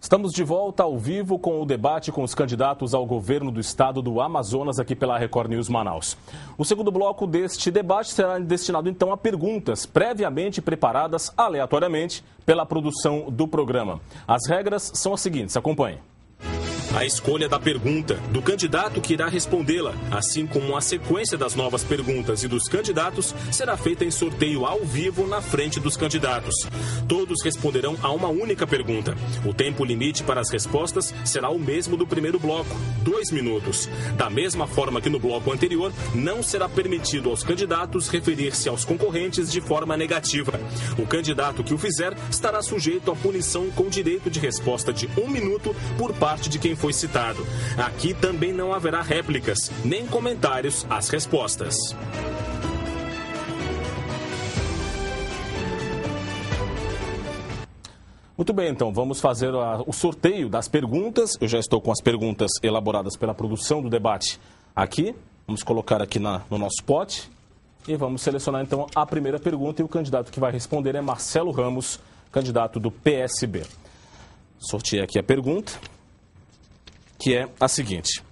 Estamos de volta ao vivo com o debate com os candidatos ao governo do estado do Amazonas aqui pela Record News Manaus. O segundo bloco deste debate será destinado então a perguntas previamente preparadas aleatoriamente pela produção do programa. As regras são as seguintes, acompanhe. A escolha da pergunta, do candidato que irá respondê-la, assim como a sequência das novas perguntas e dos candidatos, será feita em sorteio ao vivo na frente dos candidatos. Todos responderão a uma única pergunta. O tempo limite para as respostas será o mesmo do primeiro bloco, 2 minutos. Da mesma forma que no bloco anterior, não será permitido aos candidatos referir-se aos concorrentes de forma negativa. O candidato que o fizer estará sujeito à punição com direito de resposta de 1 minuto por parte de quem foi citado. Aqui também não haverá réplicas, nem comentários às respostas. Muito bem, então, vamos fazer o sorteio das perguntas. Eu já estou com as perguntas elaboradas pela produção do debate aqui. Vamos colocar aqui no nosso pote e vamos selecionar, então, a primeira pergunta. E o candidato que vai responder é Marcelo Ramos, candidato do PSB. Sorteei aqui a pergunta, que é a seguinte.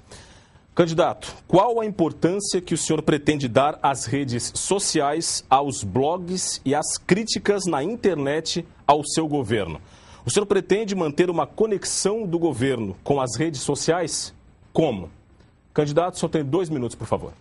Candidato, qual a importância que o senhor pretende dar às redes sociais, aos blogs e às críticas na internet ao seu governo? O senhor pretende manter uma conexão do governo com as redes sociais? Como? Candidato, o senhor tem 2 minutos, por favor.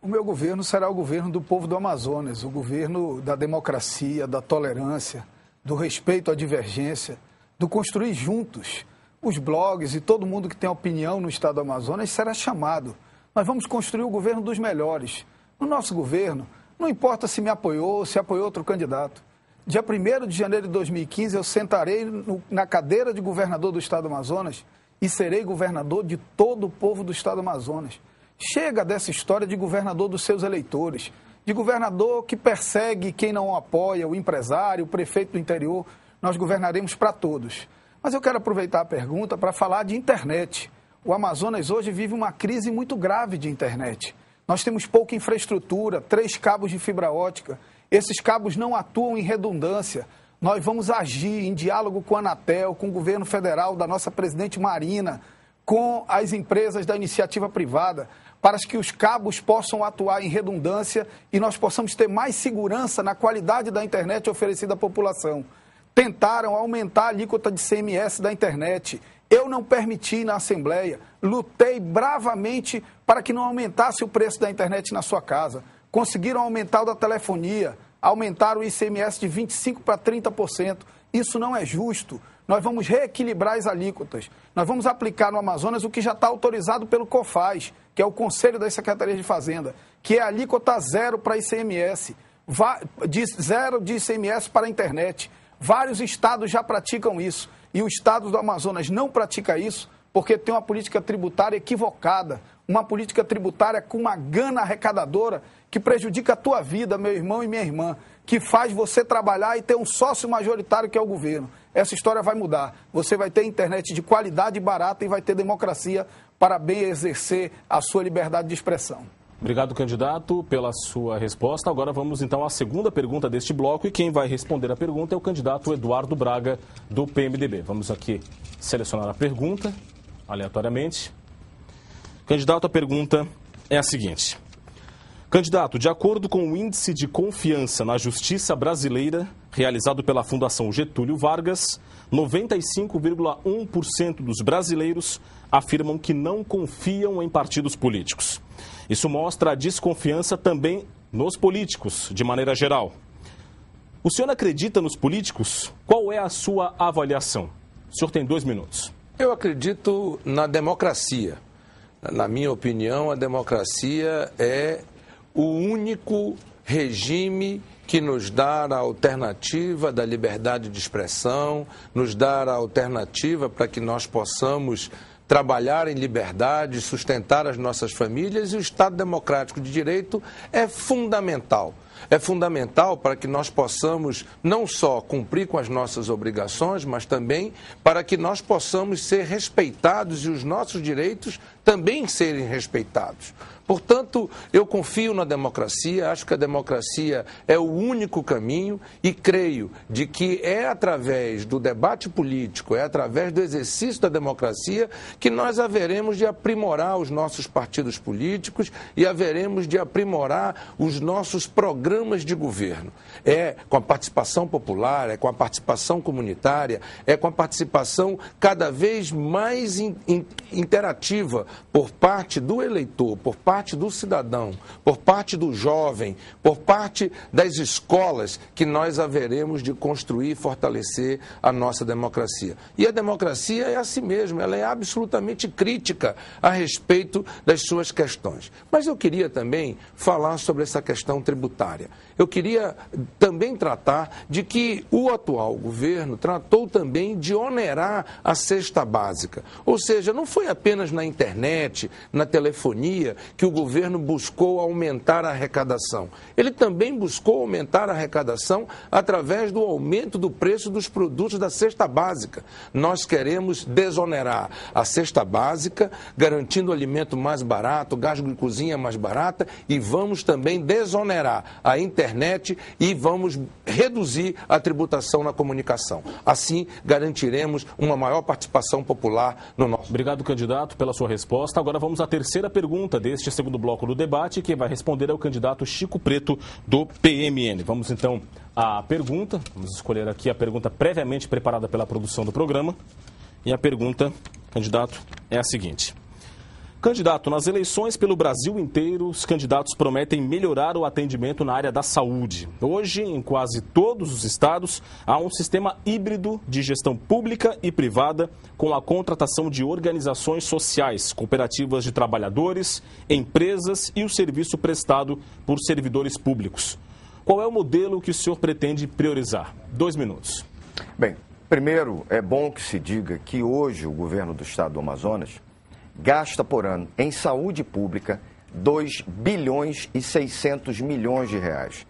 O meu governo será o governo do povo do Amazonas, o governo da democracia, da tolerância, do respeito à divergência, do construir juntos. Os blogs e todo mundo que tem opinião no estado do Amazonas será chamado. Nós vamos construir o governo dos melhores. No nosso governo, não importa se me apoiou ou se apoiou outro candidato. Dia 1º de janeiro de 2015, eu sentarei na cadeira de governador do estado do Amazonas e serei governador de todo o povo do estado do Amazonas. Chega dessa história de governador dos seus eleitores, de governador que persegue quem não o apoia, o empresário, o prefeito do interior. Nós governaremos para todos. Mas eu quero aproveitar a pergunta para falar de internet. O Amazonas hoje vive uma crise muito grave de internet. Nós temos pouca infraestrutura, 3 cabos de fibra ótica. Esses cabos não atuam em redundância. Nós vamos agir em diálogo com a Anatel, com o governo federal, da nossa presidente Marina, com as empresas da iniciativa privada, para que os cabos possam atuar em redundância e nós possamos ter mais segurança na qualidade da internet oferecida à população. Tentaram aumentar a alíquota de CMS da internet. Eu não permiti na Assembleia. Lutei bravamente para que não aumentasse o preço da internet na sua casa. Conseguiram aumentar o da telefonia, aumentaram o ICMS de 25% para 30%. Isso não é justo. Nós vamos reequilibrar as alíquotas. Nós vamos aplicar no Amazonas o que já está autorizado pelo COFAS, que é o Conselho das Secretarias de Fazenda, que é a alíquota 0 para ICMS, zero de ICMS para a internet. Vários estados já praticam isso e o estado do Amazonas não pratica isso porque tem uma política tributária equivocada, uma política tributária com uma gana arrecadadora que prejudica a tua vida, meu irmão e minha irmã, que faz você trabalhar e ter um sócio majoritário que é o governo. Essa história vai mudar. Você vai ter internet de qualidade e barata e vai ter democracia para bem exercer a sua liberdade de expressão. Obrigado, candidato, pela sua resposta. Agora vamos, então, à segunda pergunta deste bloco e quem vai responder a pergunta é o candidato Eduardo Braga, do PMDB. Vamos aqui selecionar a pergunta, aleatoriamente. Candidato, a pergunta é a seguinte. Candidato, de acordo com o Índice de Confiança na Justiça Brasileira, realizado pela Fundação Getúlio Vargas, 95,1% dos brasileiros afirmam que não confiam em partidos políticos. Isso mostra a desconfiança também nos políticos, de maneira geral. O senhor acredita nos políticos? Qual é a sua avaliação? O senhor tem 2 minutos. Eu acredito na democracia. Na minha opinião, a democracia é o único regime que nos dá a alternativa da liberdade de expressão, nos dá a alternativa para que nós possamos trabalhar em liberdade, sustentar as nossas famílias, e o Estado Democrático de Direito é fundamental. é fundamental para que nós possamos não só cumprir com as nossas obrigações, mas também para que nós possamos ser respeitados e os nossos direitos também serem respeitados. Portanto, eu confio na democracia, acho que a democracia é o único caminho e creio de que é através do debate político, é através do exercício da democracia que nós haveremos de aprimorar os nossos partidos políticos e haveremos de aprimorar os nossos programas de governo. É com a participação popular, é com a participação comunitária, é com a participação cada vez mais interativa por parte do eleitor, por parte do cidadão, por parte do jovem, por parte das escolas, que nós haveremos de construir e fortalecer a nossa democracia. E a democracia é assim mesmo, ela é absolutamente crítica a respeito das suas questões. Mas eu queria também falar sobre essa questão tributária. Eu queria também tratar de que o atual governo tratou também de onerar a cesta básica. Ou seja, não foi apenas na internet, na telefonia, que o governo buscou aumentar a arrecadação. Ele também buscou aumentar a arrecadação através do aumento do preço dos produtos da cesta básica. Nós queremos desonerar a cesta básica, garantindo alimento mais barato, gás de cozinha mais barata, e vamos também desonerar a internet e vamos reduzir a tributação na comunicação. Assim, garantiremos uma maior participação popular no nosso... Obrigado, candidato, pela sua resposta. Agora vamos à terceira pergunta deste segundo bloco do debate. Quem vai responder é o candidato Chico Preto, do PMN. Vamos então à pergunta. Vamos escolher aqui a pergunta previamente preparada pela produção do programa. E a pergunta, candidato, é a seguinte. Candidato, nas eleições pelo Brasil inteiro, os candidatos prometem melhorar o atendimento na área da saúde. Hoje, em quase todos os estados, há um sistema híbrido de gestão pública e privada com a contratação de organizações sociais, cooperativas de trabalhadores, empresas e o serviço prestado por servidores públicos. Qual é o modelo que o senhor pretende priorizar? 2 minutos. Bem, primeiro, é bom que se diga que hoje o governo do estado do Amazonas gasta por ano em saúde pública 2 bilhões e 600 milhões de reais.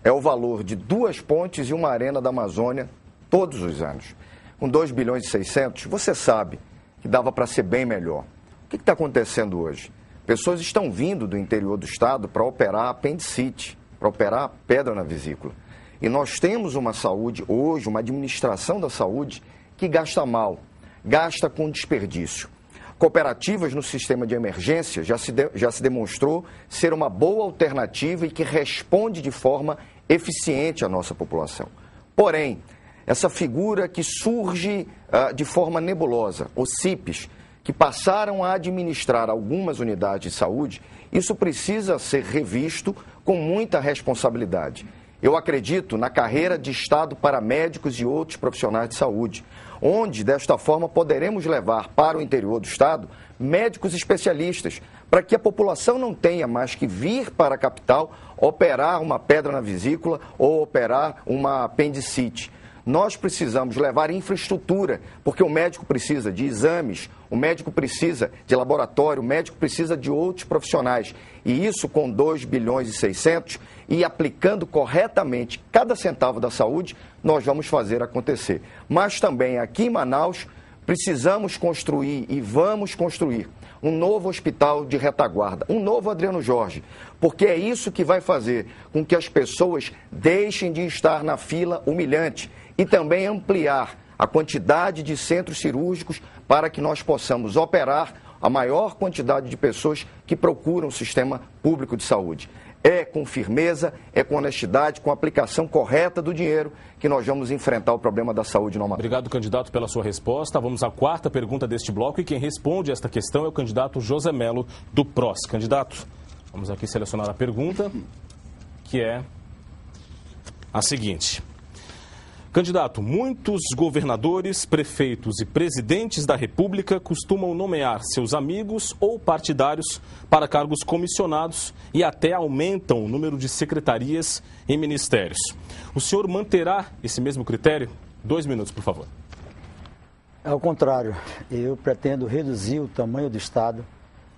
É o valor de 2 pontes e uma arena da Amazônia todos os anos. Com 2 bilhões e 600, você sabe que dava para ser bem melhor. O que está acontecendo hoje? Pessoas estão vindo do interior do estado para operar apendicite, para operar pedra na vesícula. E nós temos uma saúde hoje, uma administração da saúde que gasta mal, gasta com desperdício. Cooperativas no sistema de emergência já se demonstrou ser uma boa alternativa e que responde de forma eficiente à nossa população. Porém, essa figura que surge de forma nebulosa, os CIPs, que passaram a administrar algumas unidades de saúde, isso precisa ser revisto com muita responsabilidade. Eu acredito na carreira de Estado para médicos e outros profissionais de saúde, onde, desta forma, poderemos levar para o interior do Estado médicos especialistas, para que a população não tenha mais que vir para a capital operar uma pedra na vesícula ou operar uma apendicite. Nós precisamos levar infraestrutura, porque o médico precisa de exames, o médico precisa de laboratório, o médico precisa de outros profissionais. E isso com 2 bilhões e 600 e aplicando corretamente cada centavo da saúde, nós vamos fazer acontecer. Mas também aqui em Manaus, precisamos construir e vamos construir um novo hospital de retaguarda, um novo Adriano Jorge, porque é isso que vai fazer com que as pessoas deixem de estar na fila humilhante e também ampliar a quantidade de centros cirúrgicos para que nós possamos operar a maior quantidade de pessoas que procuram o sistema público de saúde. É com firmeza, é com honestidade, com a aplicação correta do dinheiro que nós vamos enfrentar o problema da saúde no Amazonas. Obrigado, candidato, pela sua resposta. Vamos à quarta pergunta deste bloco e quem responde esta questão é o candidato José Melo, do PROS. Candidato, vamos aqui selecionar a pergunta, que é a seguinte. Candidato, muitos governadores, prefeitos e presidentes da República costumam nomear seus amigos ou partidários para cargos comissionados e até aumentam o número de secretarias em ministérios. O senhor manterá esse mesmo critério? 2 minutos, por favor. Ao contrário, eu pretendo reduzir o tamanho do Estado,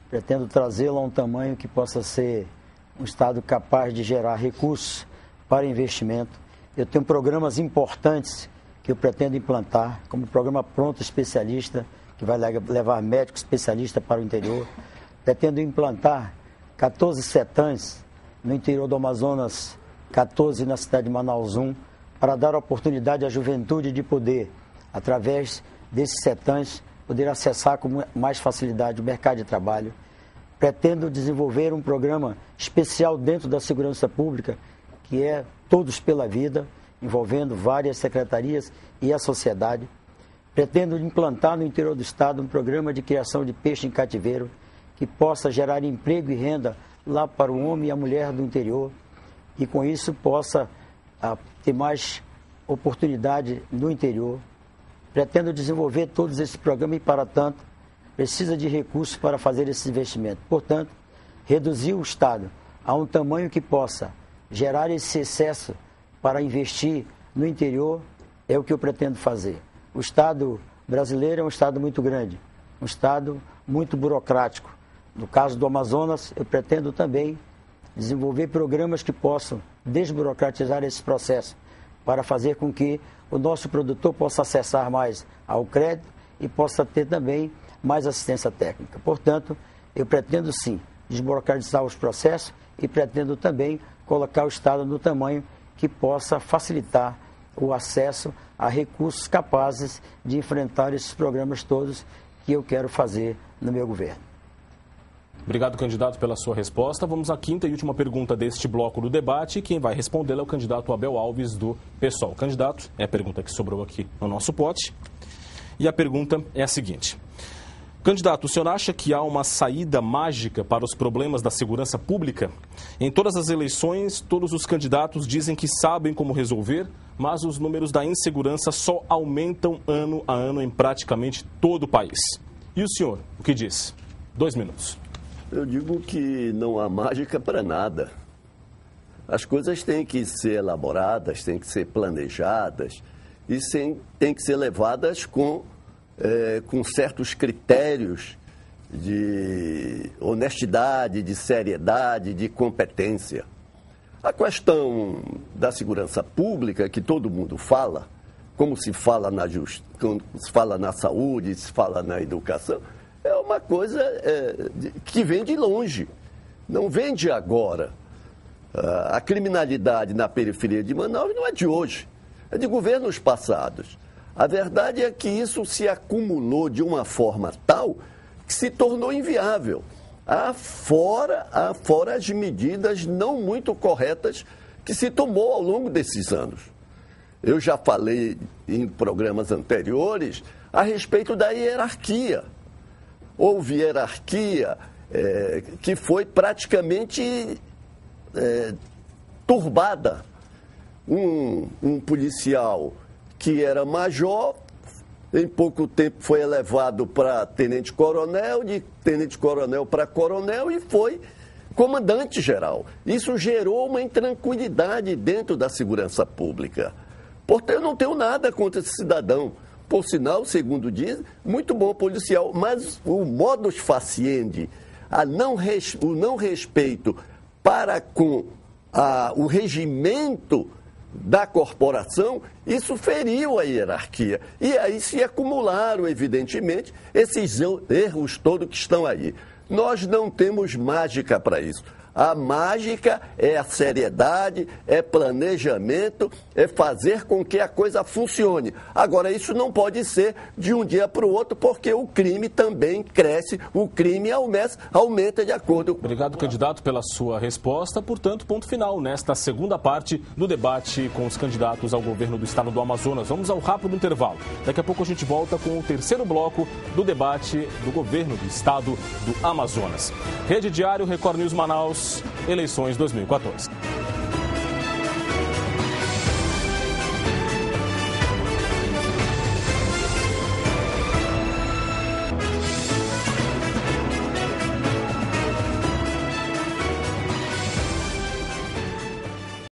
pretendo trazê-lo a um tamanho que possa ser um estado capaz de gerar recursos para investimento. Eu tenho programas importantes que eu pretendo implantar, como o programa Pronto Especialista, que vai levar médico especialista para o interior. Pretendo implantar 14 CETANs no interior do Amazonas, 14 na cidade de Manaus 1, para dar oportunidade à juventude de poder, através desses CETANs, poder acessar com mais facilidade o mercado de trabalho. Pretendo desenvolver um programa especial dentro da segurança pública, que é Todos pela Vida, envolvendo várias secretarias e a sociedade. Pretendo implantar no interior do estado um programa de criação de peixe em cativeiro, que possa gerar emprego e renda lá para o homem e a mulher do interior, e com isso possa ter mais oportunidade no interior. Pretendo desenvolver todos esses programas e, para tanto, precisa de recursos para fazer esse investimento. Portanto, reduzir o Estado a um tamanho que possa gerar esse excesso para investir no interior é o que eu pretendo fazer. O Estado brasileiro é um Estado muito grande, um Estado muito burocrático. No caso do Amazonas, eu pretendo também desenvolver programas que possam desburocratizar esse processo, para fazer com que o nosso produtor possa acessar mais ao crédito e possa ter também mais assistência técnica. Portanto, eu pretendo sim desburocratizar os processos e pretendo também colocar o Estado no tamanho que possa facilitar o acesso a recursos capazes de enfrentar esses programas todos que eu quero fazer no meu governo. Obrigado, candidato, pela sua resposta. Vamos à quinta e última pergunta deste bloco do debate. Quem vai respondê-la é o candidato Abel Alves, do PSOL. Candidato, é a pergunta que sobrou aqui no nosso pote. E a pergunta é a seguinte. Candidato, o senhor acha que há uma saída mágica para os problemas da segurança pública? Em todas as eleições, todos os candidatos dizem que sabem como resolver, mas os números da insegurança só aumentam ano a ano em praticamente todo o país. E o senhor, o que diz? 2 minutos. Eu digo que não há mágica para nada. As coisas têm que ser elaboradas, têm que ser planejadas e têm que ser levadas com certos critérios de honestidade, de seriedade, de competência. A questão da segurança pública, que todo mundo fala, como se fala como se fala na saúde, se fala na educação, é uma coisa que vem de longe, não vem de agora. A criminalidade na periferia de Manaus não é de hoje, é de governos passados. A verdade é que isso se acumulou de uma forma tal que se tornou inviável. Fora as medidas não muito corretas que se tomou ao longo desses anos. Eu já falei em programas anteriores a respeito da hierarquia. Houve hierarquia que foi praticamente turbada. Um policial que era major, em pouco tempo foi elevado para tenente-coronel, de tenente-coronel para coronel e foi comandante-geral. Isso gerou uma intranquilidade dentro da segurança pública. Portanto, eu não tenho nada contra esse cidadão. Por sinal, segundo diz, muito bom policial, mas o modus faciendi, o não respeito para com o regimento da corporação, isso feriu a hierarquia. E aí se acumularam, evidentemente, esses erros todos que estão aí. Nós não temos mágica para isso. A mágica é a seriedade, é planejamento, é fazer com que a coisa funcione. Agora, isso não pode ser de um dia para o outro, porque o crime também cresce, o crime aumenta de acordo com... Obrigado, candidato, pela sua resposta. Portanto, ponto final nesta segunda parte do debate com os candidatos ao governo do estado do Amazonas. Vamos ao rápido intervalo. Daqui a pouco a gente volta com o terceiro bloco do debate do governo do estado do Amazonas. Rede Diário, Record News Manaus, eleições 2014.